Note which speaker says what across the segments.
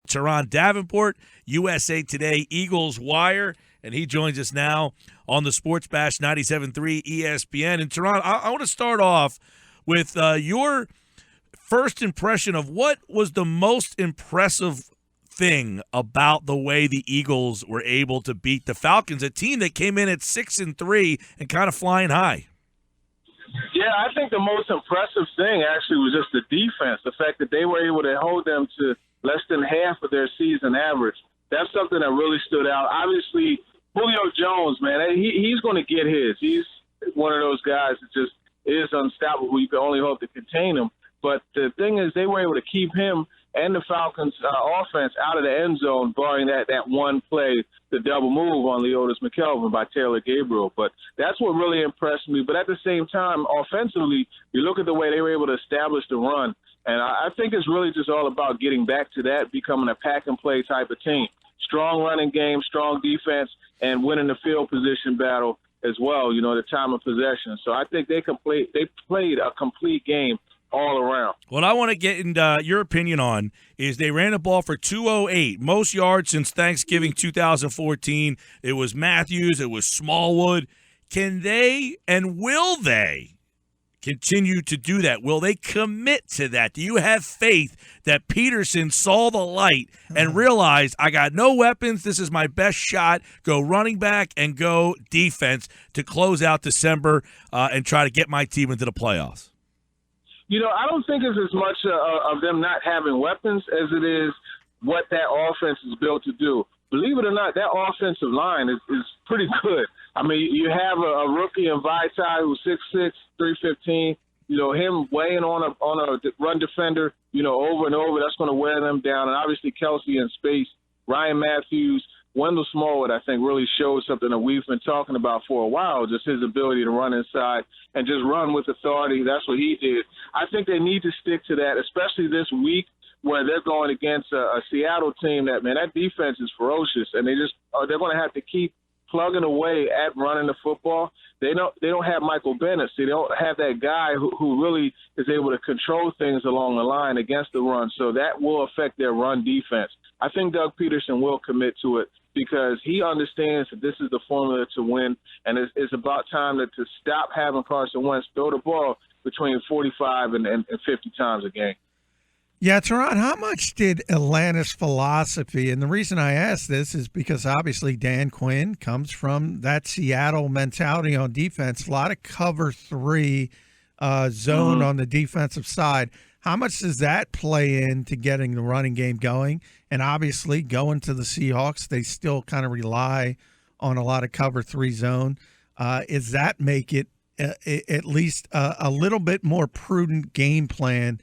Speaker 1: Turron Davenport, USA Today Eagles Wire, and he joins us now on the Sports Bash 97.3 ESPN. And Turron, I want to start off with your first impression of what was the most impressive thing about the way the Eagles were able to beat the Falcons, a team that came in at 6-3 and kind of flying high.
Speaker 2: Yeah, I think the most impressive thing actually was just the defense, the fact that they were able to hold them to less than half of their season average. That's something that really stood out. Obviously, Julio Jones, man, he's going to get his. He's one of those guys that just is unstoppable. You can only hope to contain him. But the thing is, they were able to keep him and the Falcons' offense out of the end zone, barring that one play, the double move on Leotis McKelvin by Taylor Gabriel. But that's what really impressed me. But at the same time, offensively, you look at the way they were able to establish the run. And I think it's really just all about getting back to that, becoming a pack-and-play type of team. Strong running game, strong defense, and winning the field position battle as well, the time of possession. So I think they played a complete game all around.
Speaker 1: What I want to get into your opinion on is they ran the ball for 208, most yards since Thanksgiving 2014. It was Matthews. It was Smallwood. Can they and will they continue to do that? Will they commit to that? Do you have faith that Peterson saw the light and realized, I got no weapons, this is my best shot, go running back and go defense to close out December and try to get my team into the playoffs?
Speaker 2: I don't think it's as much of them not having weapons as it is what that offense is built to do. Believe it or not, that offensive line is pretty good. I mean, you have a rookie in Vaitai who's 6'6", 315. Him weighing on a run defender, over and over, that's going to wear them down. And obviously Kelsey in space, Ryan Matthews, Wendell Smallwood, I think, really showed something that we've been talking about for a while, just his ability to run inside and just run with authority. That's what he did. I think they need to stick to that, especially this week where they're going against a Seattle team that defense is ferocious, and they're going to have to keep plugging away at running the football. They don't have Michael Bennett. See, they don't have that guy who really is able to control things along the line against the run, so that will affect their run defense. I think Doug Peterson will commit to it because he understands that this is the formula to win, and it's about time to stop having Carson Wentz throw the ball between 45 and 50 times a game.
Speaker 3: Yeah, Turron, how much did Atlanta's philosophy, and the reason I ask this is because obviously Dan Quinn comes from that Seattle mentality on defense, a lot of cover three zone on the defensive side. How much does that play into getting the running game going? And obviously going to the Seahawks, they still kind of rely on a lot of cover three zone. Does that make it at least a little bit more prudent game plan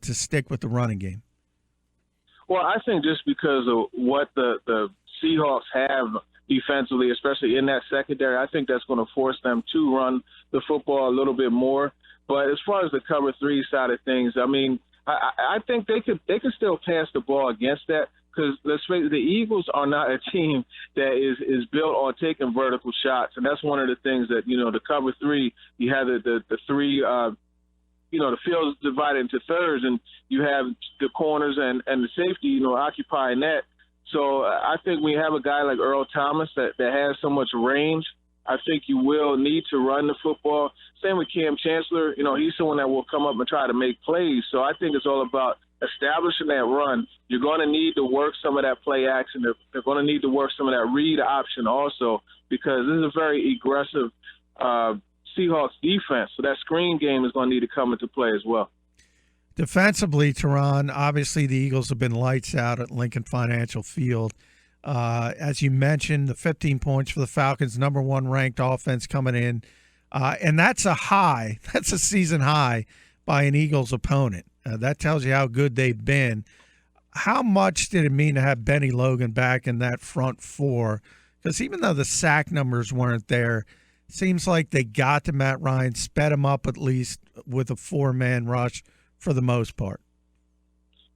Speaker 3: to stick with the running game?
Speaker 2: Well, I think just because of what the Seahawks have defensively, especially in that secondary, I think that's going to force them to run the football a little bit more. But as far as the cover three side of things, I mean, I think they could still pass the ball against that because let's face it, the Eagles are not a team that is built on taking vertical shots, and that's one of the things that the cover three, you have the three. The field is divided into thirds, and you have the corners and the safety, occupying that. So I think we have a guy like Earl Thomas that has so much range. I think you will need to run the football. Same with Cam Chancellor. He's someone that will come up and try to make plays. So I think it's all about establishing that run. You're going to need to work some of that play action. They're going to need to work some of that read option also because this is a very aggressive Seahawks defense. So that screen game is going to need to come into play as well.
Speaker 3: Defensively, Turron, obviously the Eagles have been lights out at Lincoln Financial Field. As you mentioned, the 15 points for the Falcons, number one ranked offense coming in. And that's a high. That's a season high by an Eagles opponent. That tells you how good they've been. How much did it mean to have Benny Logan back in that front four? Because even though the sack numbers weren't there, it seems like they got to Matt Ryan, sped him up at least with a four-man rush for the most part.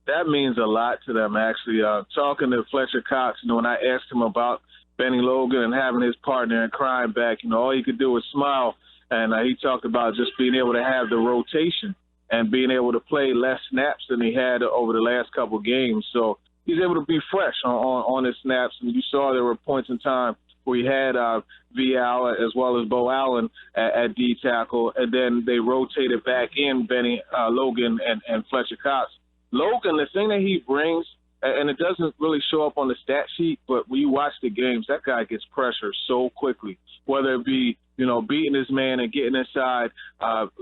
Speaker 2: That means a lot to them, actually. Talking to Fletcher Cox, when I asked him about Benny Logan and having his partner and crying back, all he could do was smile. And he talked about just being able to have the rotation and being able to play less snaps than he had over the last couple games. So, he's able to be fresh on his snaps. And you saw there were points in time where he had Vaitai as well as Bo Allen at D tackle, and then they rotated back in Logan and Fletcher Cox. Logan, the thing that he brings, and it doesn't really show up on the stat sheet, but when you watch the games, that guy gets pressure so quickly, whether it be, beating his man and getting inside,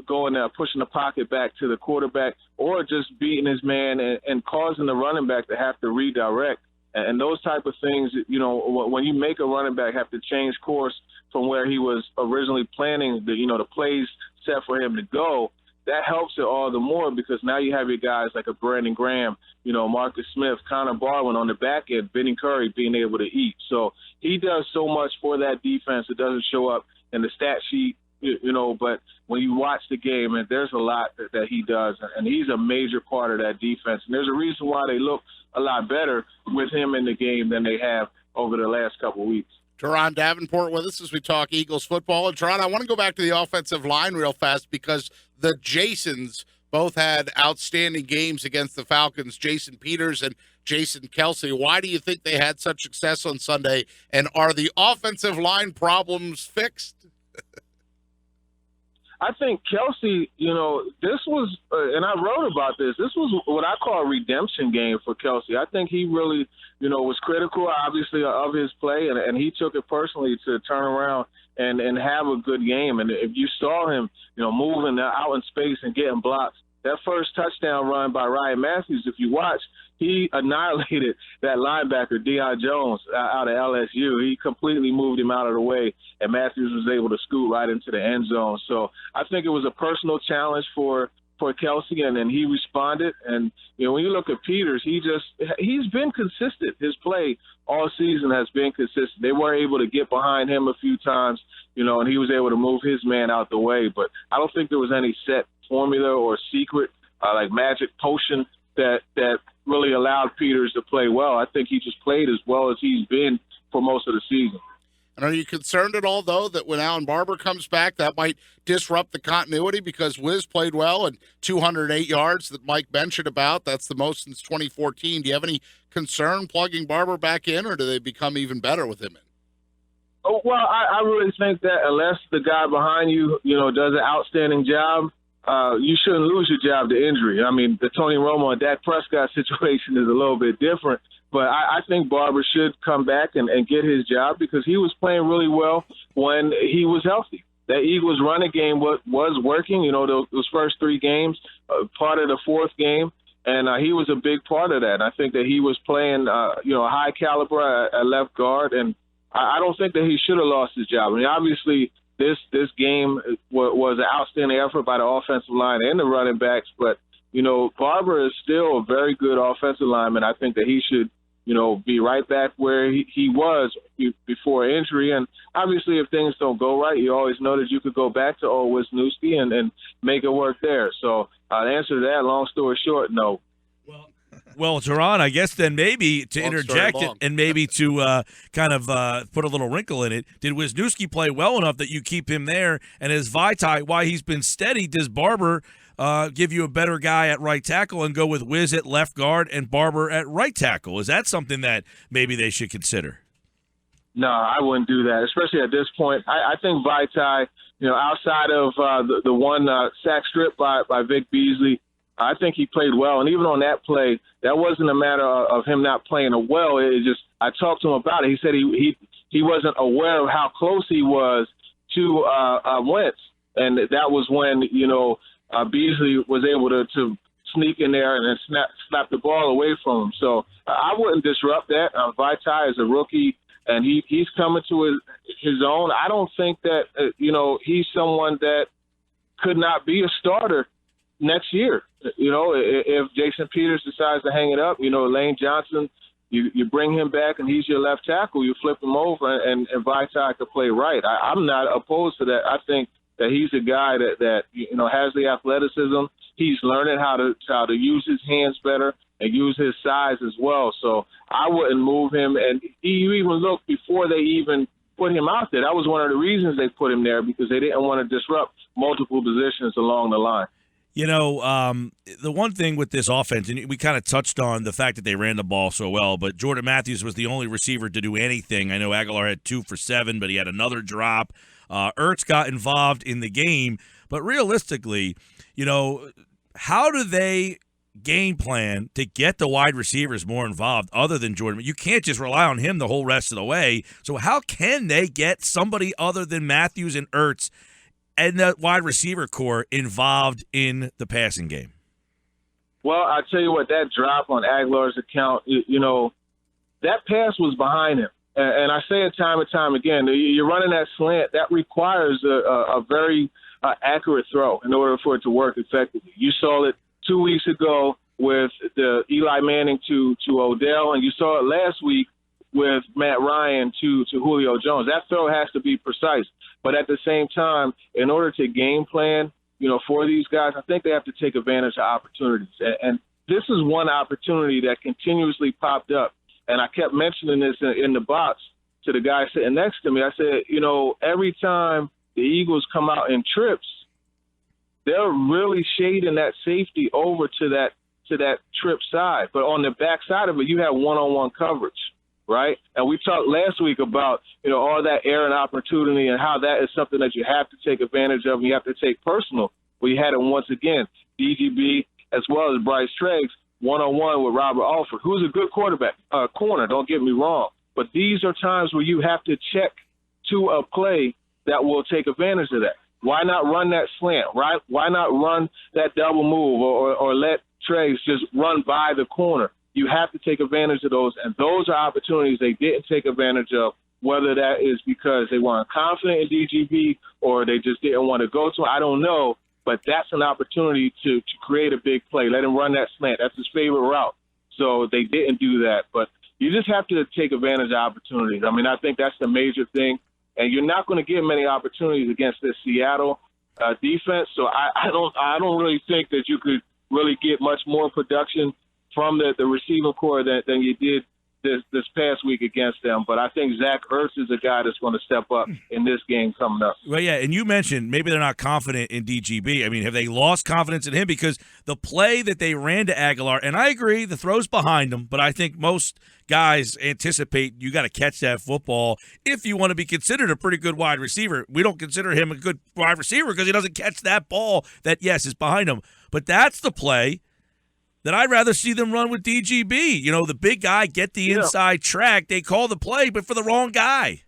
Speaker 2: going there, pushing the pocket back to the quarterback, or just beating his man and causing the running back to have to redirect. And those type of things, when you make a running back have to change course from where he was originally planning, the plays set for him to go, that helps it all the more because now you have your guys like a Brandon Graham, Marcus Smith, Connor Barwin on the back end, Vinny Curry being able to eat. So he does so much for that defense. It doesn't show up in the stat sheet, but when you watch the game, and there's a lot that he does, and he's a major part of that defense. And there's a reason why they look a lot better with him in the game than they have over the last couple of weeks.
Speaker 4: Turron Davenport with us as we talk Eagles football. And Turron, I want to go back to the offensive line real fast because the Jasons both had outstanding games against the Falcons, Jason Peters and Jason Kelsey. Why do you think they had such success on Sunday? And are the offensive line problems fixed?
Speaker 2: I think Kelsey, this was, and I wrote about this was what I call a redemption game for Kelsey. I think he really, was critical, obviously, of his play, and he took it personally to turn around and have a good game. And if you saw him, moving out in space and getting blocks, that first touchdown run by Ryan Matthews, if you watch, he annihilated that linebacker, Deion Jones, out of LSU. He completely moved him out of the way, and Matthews was able to scoot right into the end zone. So I think it was a personal challenge for Kelsey, and then he responded. And, when you look at Peters, he's been consistent. His play all season has been consistent. They were able to get behind him a few times, and he was able to move his man out the way. But I don't think there was any set formula or secret, like magic potion that really allowed Peters to play well. I think he just played as well as he's been for most of the season.
Speaker 4: And are you concerned at all, though, that when Alan Barber comes back, that might disrupt the continuity because Wiz played well and 208 yards that Mike mentioned about? That's the most since 2014. Do you have any concern plugging Barber back in, or do they become even better with him in?
Speaker 2: Oh, well, I really think that unless the guy behind you, does an outstanding job, you shouldn't lose your job to injury. I mean, the Tony Romo and Dak Prescott situation is a little bit different, but I think Barber should come back and get his job because he was playing really well when he was healthy. That Eagles running game was working, those first three games, part of the fourth game, and he was a big part of that. I think that he was playing, high caliber at left guard, and I don't think that he should have lost his job. I mean, obviously, this game was an outstanding effort by the offensive line and the running backs, but, Barber is still a very good offensive lineman. I think that he should, be right back where he was before injury. And obviously, if things don't go right, you always know that you could go back to old Wisniewski and make it work there. So the answer to that, long story short, no.
Speaker 1: Well, Turron, I guess then maybe to interject it and maybe to kind of put a little wrinkle in it, did Wisniewski play well enough that you keep him there? And as Vaitai, why he's been steady, does Barber give you a better guy at right tackle and go with Wiz at left guard and Barber at right tackle? Is that something that maybe they should consider?
Speaker 2: No, I wouldn't do that, especially at this point. I think Vaitai, outside of the one sack strip by Vic Beasley, I think he played well. And even on that play, that wasn't a matter of him not playing well. It just, I talked to him about it. He said he wasn't aware of how close he was to Wentz. And that was when, Beasley was able to sneak in there and snap the ball away from him. So I wouldn't disrupt that. Vaitai is a rookie, and he's coming to his own. I don't think that, he's someone that could not be a starter next year. If Jason Peters decides to hang it up, Lane Johnson, you bring him back and he's your left tackle, you flip him over and Vaitai could play right. I'm not opposed to that. I think that he's a guy that has the athleticism. He's learning how to use his hands better and use his size as well. So I wouldn't move him. And you even look before they even put him out there. That was one of the reasons they put him there, because they didn't want to disrupt multiple positions along the line.
Speaker 1: The one thing with this offense, and we kind of touched on the fact that they ran the ball so well, but Jordan Matthews was the only receiver to do anything. I know Aguilar had 2 for 7, but he had another drop. Ertz got involved in the game, but realistically, how do they game plan to get the wide receivers more involved other than Jordan? You can't just rely on him the whole rest of the way. So how can they get somebody other than Matthews and Ertz and the wide receiver core involved in the passing game?
Speaker 2: Well, I tell you what, that drop on Aguilar's account, that pass was behind him. And I say it time and time again, you're running that slant, that requires a very accurate throw in order for it to work effectively. You saw it 2 weeks ago with the Eli Manning to Odell, and you saw it last week with Matt Ryan to Julio Jones. That throw has to be precise. But at the same time, in order to game plan, for these guys, I think they have to take advantage of opportunities. And this is one opportunity that continuously popped up. And I kept mentioning this in the box to the guy sitting next to me. I said, every time the Eagles come out in trips, they're really shading that safety over to that trip side. But on the back side of it, you have one-on-one coverage, right? And we talked last week about, all that air and opportunity and how that is something that you have to take advantage of and you have to take personal. We had it once again, DGB as well as Bryce Treggs, one-on-one with Robert Alford, who's a good quarterback, corner, don't get me wrong. But these are times where you have to check to a play that will take advantage of that. Why not run that slant, right? Why not run that double move or let Treggs just run by the corner? You have to take advantage of those, and those are opportunities they didn't take advantage of, whether that is because they weren't confident in DGB or they just didn't want to go to him. I don't know, but that's an opportunity to create a big play. Let him run that slant. That's his favorite route. So they didn't do that. But you just have to take advantage of opportunities. I mean, I think that's the major thing. And you're not going to get many opportunities against this Seattle defense. So I don't really think that you could really get much more production from the receiving core than you did this past week against them. But I think Zach Ertz is a guy that's going to step up in this game coming up.
Speaker 1: Well, yeah, and you mentioned maybe they're not confident in DGB. I mean, have they lost confidence in him? Because the play that they ran to Aguilar, and I agree, the throw's behind him, but I think most guys anticipate you got to catch that football if you want to be considered a pretty good wide receiver. We don't consider him a good wide receiver because he doesn't catch that ball that, yes, is behind him. But that's the play that I'd rather see them run with DGB. The big guy, get the inside track. They call the play, but for the wrong guy.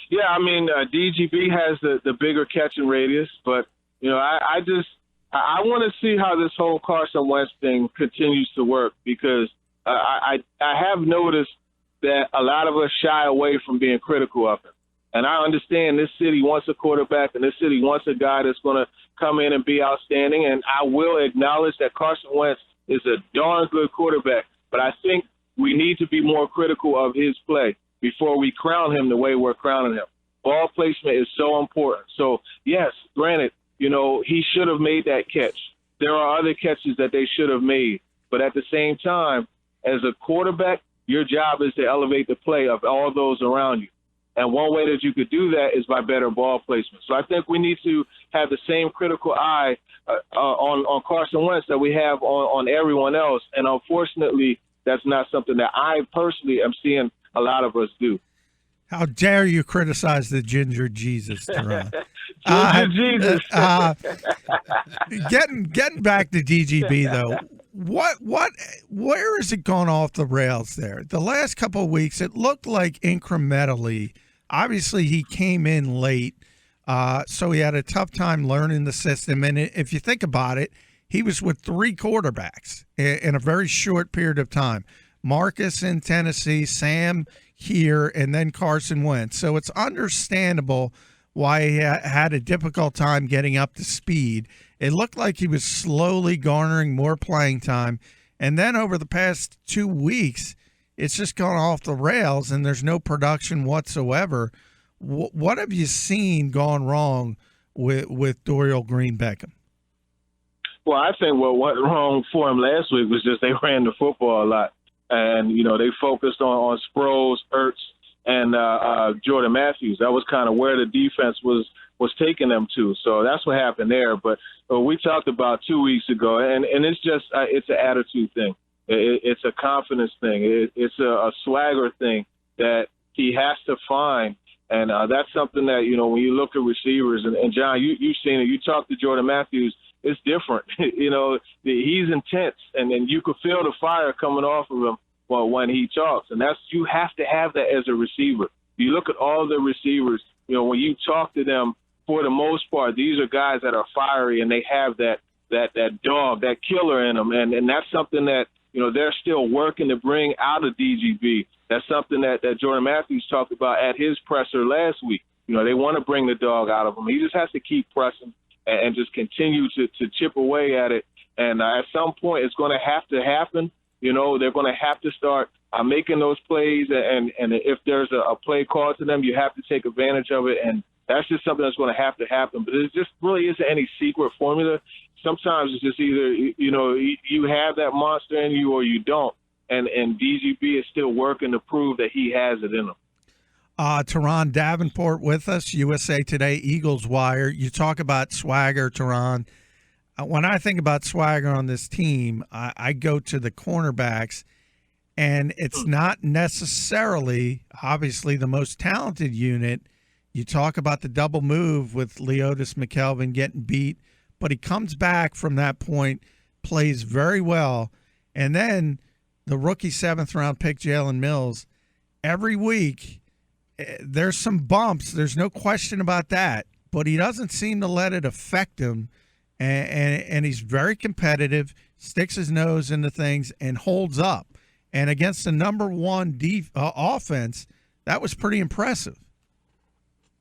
Speaker 2: Yeah, I mean, DGB has the bigger catching radius, but, I want to see how this whole Carson Wentz thing continues to work because I have noticed that a lot of us shy away from being critical of him. And I understand this city wants a quarterback and this city wants a guy that's going to come in and be outstanding. And I will acknowledge that Carson Wentz is a darn good quarterback. But I think we need to be more critical of his play before we crown him the way we're crowning him. Ball placement is so important. So, yes, granted, he should have made that catch. There are other catches that they should have made. But at the same time, as a quarterback, your job is to elevate the play of all those around you. And one way that you could do that is by better ball placement. So I think we need to have the same critical eye on Carson Wentz that we have on everyone else. And unfortunately, that's not something that I personally am seeing a lot of us do.
Speaker 3: How dare you criticize the Ginger Jesus, Turron?
Speaker 2: Jesus.
Speaker 3: Getting back to DGB though, where is it gone off the rails there? The last couple of weeks, it looked like incrementally. Obviously, he came in late, so he had a tough time learning the system. And if you think about it, he was with 3 quarterbacks in a very short period of time. Marcus in Tennessee, Sam here, and then Carson Wentz. So it's understandable why he had a difficult time getting up to speed. It looked like he was slowly garnering more playing time. And then over the past 2 weeks, it's just gone off the rails and there's no production whatsoever. What have you seen gone wrong with Dorial Green-Beckham?
Speaker 2: Well, I think what went wrong for him last week was just they ran the football a lot. And, they focused on Sproles, Ertz, and Jordan Matthews. That was kind of where the defense was taking them to. So that's what happened there. But we talked about 2 weeks ago, and it's just it's an attitude thing. It's a confidence thing. It's a swagger thing that he has to find. And that's something that, when you look at receivers, and John, you've seen it. You talk to Jordan Matthews, it's different. He's intense, and you could feel the fire coming off of him when he talks. And you have to have that as a receiver. You look at all the receivers, when you talk to them, for the most part, these are guys that are fiery, and they have that dog, that killer in them. And that's something that, they're still working to bring out of DGB. That's something that Jordan Matthews talked about at his presser last week. They want to bring the dog out of him. He just has to keep pressing and just continue to chip away at it. And at some point, it's going to have to happen. They're going to have to start making those plays. And if there's a play called to them, you have to take advantage of it. And that's just something that's going to happen. But it just really isn't any secret formula. Sometimes it's just either, you have that monster in you or you don't. And DGB is still working to prove that he has it in him.
Speaker 3: Turron Davenport with us, USA Today Eagles Wire. You talk about swagger, Turron. When I think about swagger on this team, I go to the cornerbacks, and it's not necessarily, obviously, the most talented unit. You talk about the double move with Leotis McKelvin getting beat, but he comes back from that point, plays very well, and then the rookie 7th-round pick, Jalen Mills, every week there's some bumps. There's no question about that, but he doesn't seem to let it affect him, and he's very competitive, sticks his nose into things, and holds up. And against the number one offense, that was pretty impressive.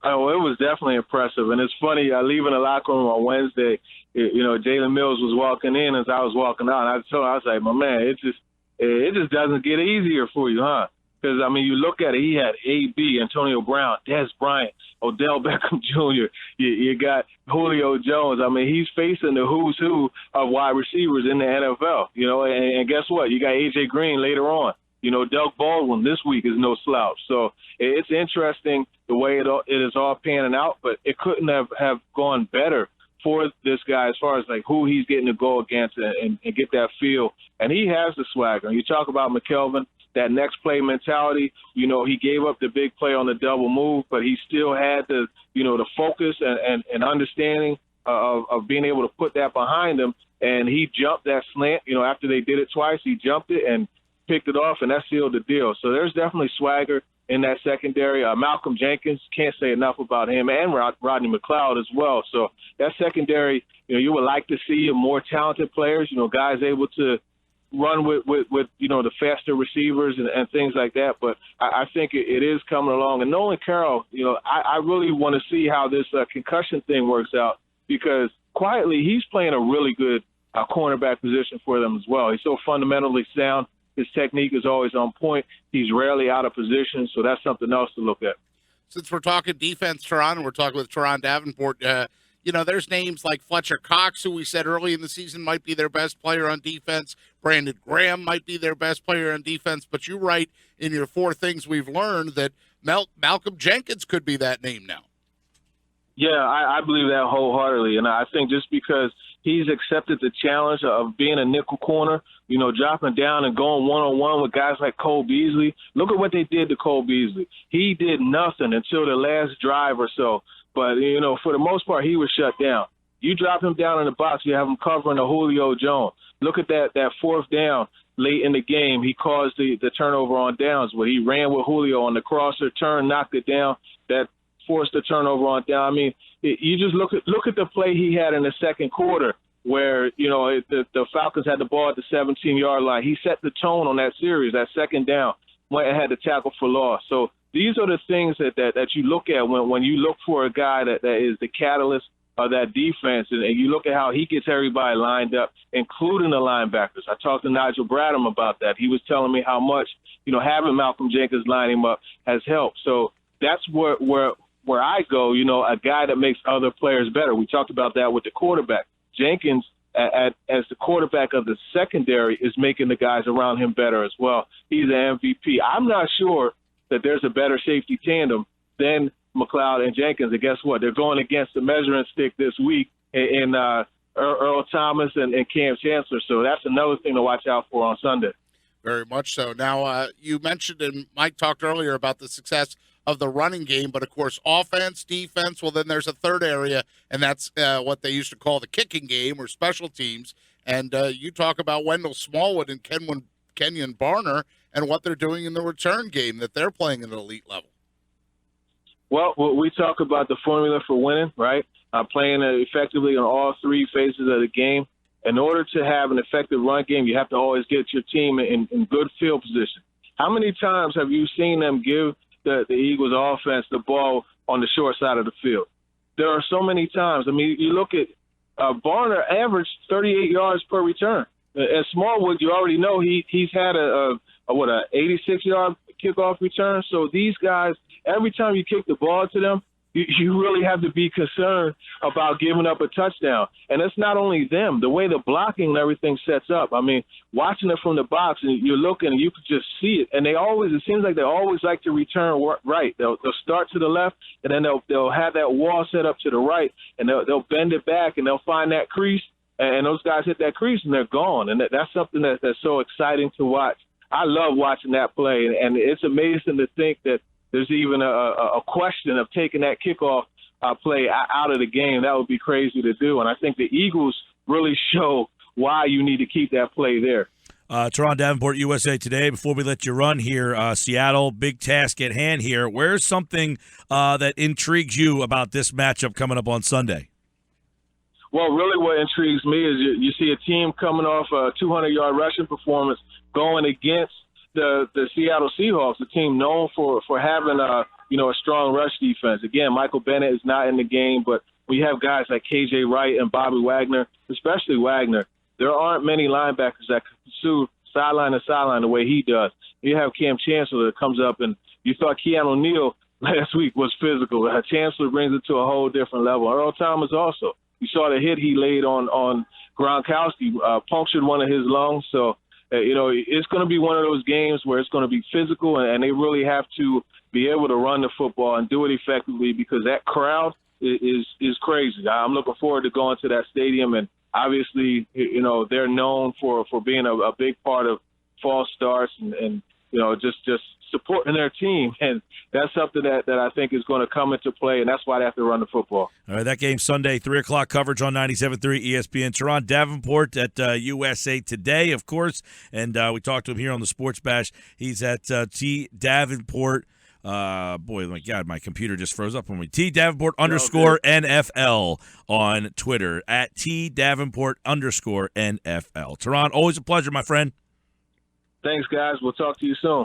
Speaker 2: Oh, it was definitely impressive. And it's funny, leaving the locker room on Wednesday, Jalen Mills was walking in as I was walking out. And I told him, I was like, my man, it just doesn't get easier for you, huh? Because, you look at it, he had A.B., Antonio Brown, Des Bryant, Odell Beckham Jr., you got Julio Jones. He's facing the who's who of wide receivers in the NFL, and guess what? You got A.J. Green later on. Doug Baldwin this week is no slouch. So it's interesting the way it is all panning out, but it couldn't have gone better for this guy as far as like who he's getting to go against and get that feel. And he has the swagger. And you talk about McKelvin, that next play mentality, he gave up the big play on the double move, but he still had the focus and understanding of being able to put that behind him. And he jumped that slant, after they did it twice, he jumped it and picked it off, and that sealed the deal. So there's definitely swagger in that secondary. Malcolm Jenkins, can't say enough about him, and Rodney McLeod as well. So that secondary, you would like to see more talented players, guys able to run with the faster receivers and things like that. But I think it is coming along. And Nolan Carroll, I really want to see how this concussion thing works out, because quietly he's playing a really good cornerback position for them as well. He's so fundamentally sound. His technique is always on point. He's rarely out of position, so that's something else to look at.
Speaker 4: Since we're talking defense, Turron, and we're talking with Turron Davenport, there's names like Fletcher Cox, who we said early in the season might be their best player on defense. Brandon Graham might be their best player on defense. But you write in your 4 things we've learned that Malcolm Jenkins could be that name now.
Speaker 2: Yeah, I believe that wholeheartedly. And I think just because he's accepted the challenge of being a nickel corner, dropping down and going one-on-one with guys like Cole Beasley. Look at what they did to Cole Beasley. He did nothing until the last drive or so. But, for the most part, he was shut down. You drop him down in the box, you have him covering a Julio Jones. Look at that 4th down late in the game. He caused the turnover on downs where he ran with Julio on the crosser, turned, knocked it down. That forced the turnover on down. You just look at the play he had in the second quarter where, the Falcons had the ball at the 17-yard line. He set the tone on that series, that second down, when it had to tackle for loss. So these are the things that you look at when you look for a guy that is the catalyst of that defense, and you look at how he gets everybody lined up, including the linebackers. I talked to Nigel Bradham about that. He was telling me how much, having Malcolm Jenkins line him up has helped. So that's where I go, a guy that makes other players better. We talked about that with the quarterback. Jenkins, as the quarterback of the secondary, is making the guys around him better as well. He's an MVP. I'm not sure that there's a better safety tandem than McLeod and Jenkins. And guess what? They're going against the measuring stick this week in Earl Thomas and Cam Chancellor. So that's another thing to watch out for on Sunday.
Speaker 4: Very much so. Now, you mentioned, and Mike talked earlier about the success of the running game, but of course, offense, defense, well, then there's a third area, and that's what they used to call the kicking game or special teams. And you talk about Wendell Smallwood and Kenyon Barner and what they're doing in the return game, that they're playing at an elite level.
Speaker 2: Well, we talk about the formula for winning, right? Playing effectively on all three phases of the game. In order to have an effective run game, you have to always get your team in good field position. How many times have you seen them give the Eagles offense the ball on the short side of the field? There are so many times. I mean, you look at Barner averaged 38 yards per return. At Smallwood, you already know he's had a 86-yard kickoff return. So these guys, every time you kick the ball to them, you really have to be concerned about giving up a touchdown. And it's not only them, the way the blocking and everything sets up. I mean, watching it from the box, and you're looking, and you can just see it. And it seems like they always like to return right. They'll start to the left, and then they'll have that wall set up to the right, and they'll bend it back, and they'll find that crease, and those guys hit that crease, and they're gone. And that's something that's so exciting to watch. I love watching that play, and it's amazing to think that there's even a question of taking that kickoff play out of the game. That would be crazy to do. And I think the Eagles really show why you need to keep that play there.
Speaker 1: Turron, Davenport, USA Today. Before we let you run here, Seattle, big task at hand here. Where's something that intrigues you about this matchup coming up on Sunday?
Speaker 2: Well, really what intrigues me is you see a team coming off a 200-yard rushing performance going against the Seattle Seahawks, a team known for having a strong rush defense. Again, Michael Bennett is not in the game, but we have guys like KJ Wright and Bobby Wagner, especially Wagner. There aren't many linebackers that can pursue sideline to sideline the way he does. You have Cam Chancellor that comes up, and you thought Keanu Neal last week was physical. Chancellor brings it to a whole different level. Earl Thomas also. You saw the hit he laid on Gronkowski, punctured one of his lungs. So, it's going to be one of those games where it's going to be physical, and they really have to be able to run the football and do it effectively because that crowd is crazy. I'm looking forward to going to that stadium, and obviously, they're known for being a big part of false starts and just supporting their team, and that's something that I think is going to come into play, and that's why they have to run the football.
Speaker 1: All right, that game Sunday, 3 o'clock coverage on 97.3 ESPN. Turron Davenport at USA Today, of course, and we talked to him here on the Sports Bash. He's at T Davenport. Boy, my God, my computer just froze up on me. T Davenport _ NFL on Twitter, at T Davenport _ NFL. Turron, always a pleasure, my friend.
Speaker 2: Thanks, guys. We'll talk to you soon.